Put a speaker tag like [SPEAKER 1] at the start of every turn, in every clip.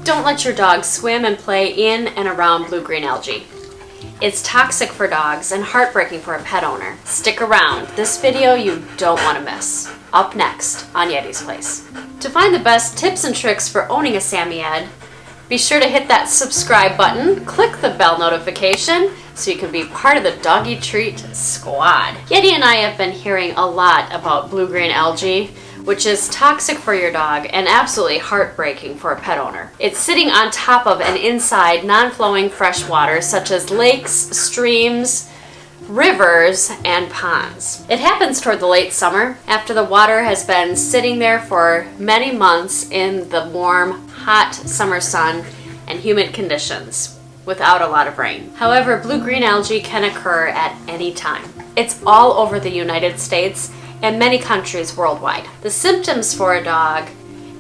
[SPEAKER 1] Don't let your dog swim and play in and around blue-green algae. It's toxic for dogs and heartbreaking for a pet owner. Stick around. This video you don't want to miss. Up next on Yeti's Place. To find the best tips and tricks for owning a Samoyed, be sure to hit that subscribe button, click the bell notification so you can be part of the Doggie Treat squad. Yeti and I have been hearing a lot about blue-green algae, which is toxic for your dog and absolutely heartbreaking for a pet owner. It's sitting on top of and inside non-flowing fresh water such as lakes, streams, rivers, and ponds. It happens toward the late summer after the water has been sitting there for many months in the warm, hot summer sun and humid conditions without a lot of rain. However, blue-green algae can occur at any time. It's all over the United States and many countries worldwide. The symptoms for a dog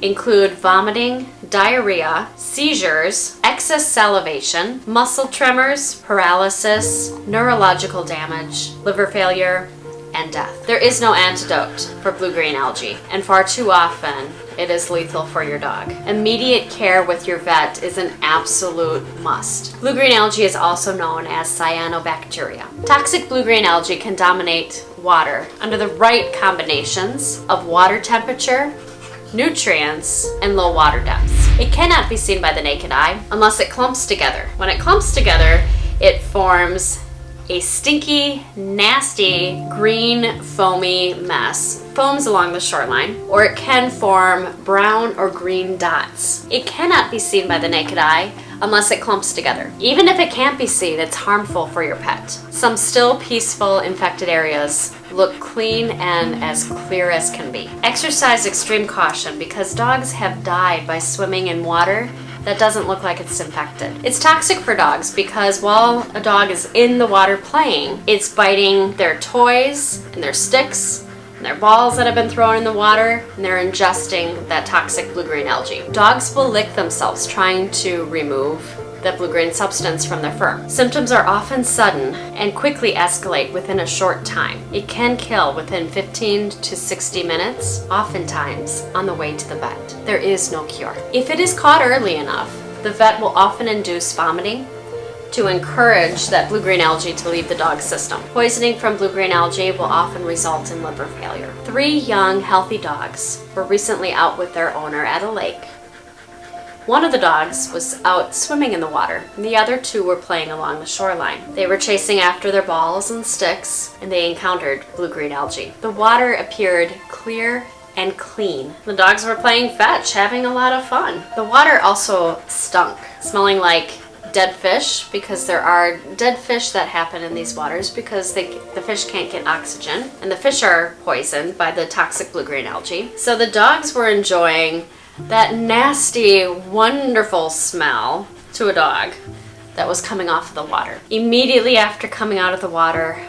[SPEAKER 1] include vomiting, diarrhea, seizures, excess salivation, muscle tremors, paralysis, neurological damage, liver failure, and death. There is no antidote for blue-green algae, and far too often it is lethal for your dog. Immediate care with your vet is an absolute must. Blue-green algae is also known as cyanobacteria. Toxic blue-green algae can dominate water under the right combinations of water temperature, nutrients, and low water depths. It cannot be seen by the naked eye unless it clumps together. When it clumps together, it forms a stinky, nasty, green, foamy mess. Foams along the shoreline, or it can form brown or green dots. It cannot be seen by the naked eye unless it clumps together. Even if it can't be seen, it's harmful for your pet. Some still peaceful infected areas look clean and as clear as can be. Exercise extreme caution because dogs have died by swimming in water that doesn't look like it's infected. It's toxic for dogs because while a dog is in the water playing, it's biting their toys and their sticks and their balls that have been thrown in the water, and they're ingesting that toxic blue-green algae. Dogs will lick themselves trying to remove that blue-green substance from their fur. Symptoms are often sudden and quickly escalate within a short time. It can kill within 15 to 60 minutes, oftentimes on the way to the vet. There is no cure. If it is caught early enough, the vet will often induce vomiting to encourage that blue-green algae to leave the dog's system. Poisoning from blue-green algae will often result in liver failure. 3 young, healthy dogs were recently out with their owner at a lake. One of the dogs was out swimming in the water, and the other 2 were playing along the shoreline. They were chasing after their balls and sticks, and they encountered blue-green algae. The water appeared clear and clean. The dogs were playing fetch, having a lot of fun. The water also stunk, smelling like dead fish, because there are dead fish that happen in these waters because the fish can't get oxygen, and the fish are poisoned by the toxic blue-green algae. So the dogs were enjoying that nasty, wonderful smell to a dog that was coming off of the water. Immediately after coming out of the water,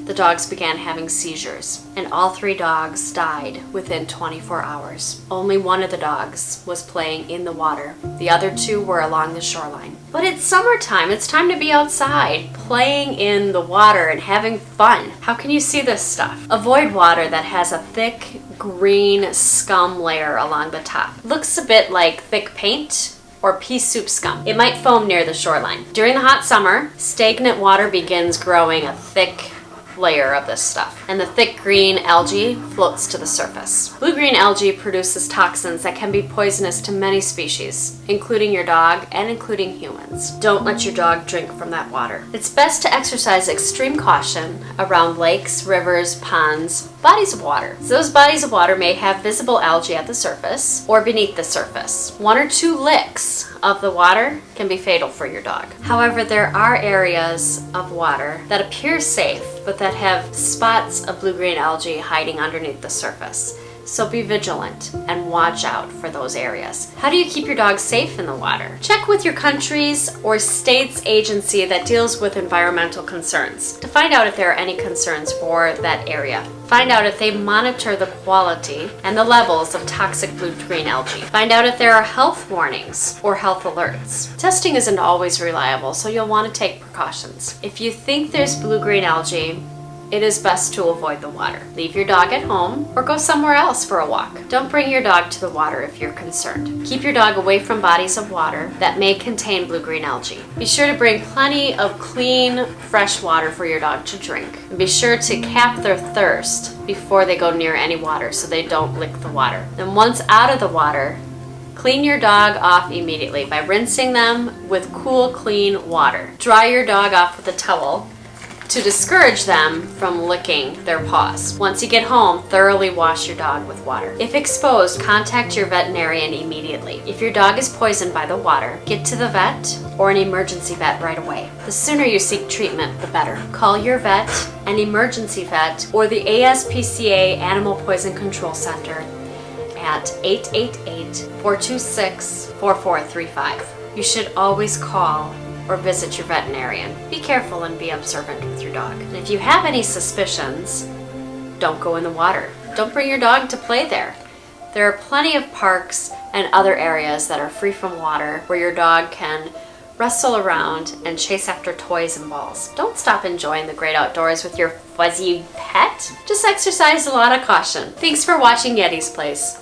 [SPEAKER 1] the dogs began having seizures, and all 3 dogs died within 24 hours. Only one of the dogs was playing in the water. The other 2 were along the shoreline. But it's summertime. It's time to be outside, playing in the water and having fun. How can you see this stuff? Avoid water that has a thick green scum layer along the top. Looks a bit like thick paint or pea soup scum. It might foam near the shoreline. During the hot summer, stagnant water begins growing a thick layer of this stuff, and the thick green algae floats to the surface. Blue-green algae produces toxins that can be poisonous to many species, including your dog and including humans. Don't let your dog drink from that water. It's best to exercise extreme caution around lakes, rivers, ponds, bodies of water. So those bodies of water may have visible algae at the surface or beneath the surface. 1 or 2 licks of the water can be fatal for your dog. However, there are areas of water that appear safe, but that have spots of blue-green algae hiding underneath the surface. So be vigilant and watch out for those areas. How do you keep your dog safe in the water? Check with your country's or state's agency that deals with environmental concerns to find out if there are any concerns for that area. Find out if they monitor the quality and the levels of toxic blue-green algae. Find out if there are health warnings or health alerts. Testing isn't always reliable, so you'll want to take precautions. If you think there's blue-green algae it is best to avoid the water. Leave your dog at home or go somewhere else for a walk. Don't bring your dog to the water if you're concerned. Keep your dog away from bodies of water that may contain blue-green algae. Be sure to bring plenty of clean, fresh water for your dog to drink. And be sure to cap their thirst before they go near any water so they don't lick the water. Then once out of the water, clean your dog off immediately by rinsing them with cool, clean water. Dry your dog off with a towel to discourage them from licking their paws. Once you get home, thoroughly wash your dog with water. If exposed, contact your veterinarian immediately. If your dog is poisoned by the water, get to the vet or an emergency vet right away. The sooner you seek treatment, the better. Call your vet, an emergency vet, or the ASPCA Animal Poison Control Center at 888-426-4435. You should always call or visit your veterinarian. Be careful and be observant with your dog. And if you have any suspicions, don't go in the water. Don't bring your dog to play there. There are plenty of parks and other areas that are free from water where your dog can wrestle around and chase after toys and balls. Don't stop enjoying the great outdoors with your fuzzy pet. Just exercise a lot of caution. Thanks for watching Yeti's Place.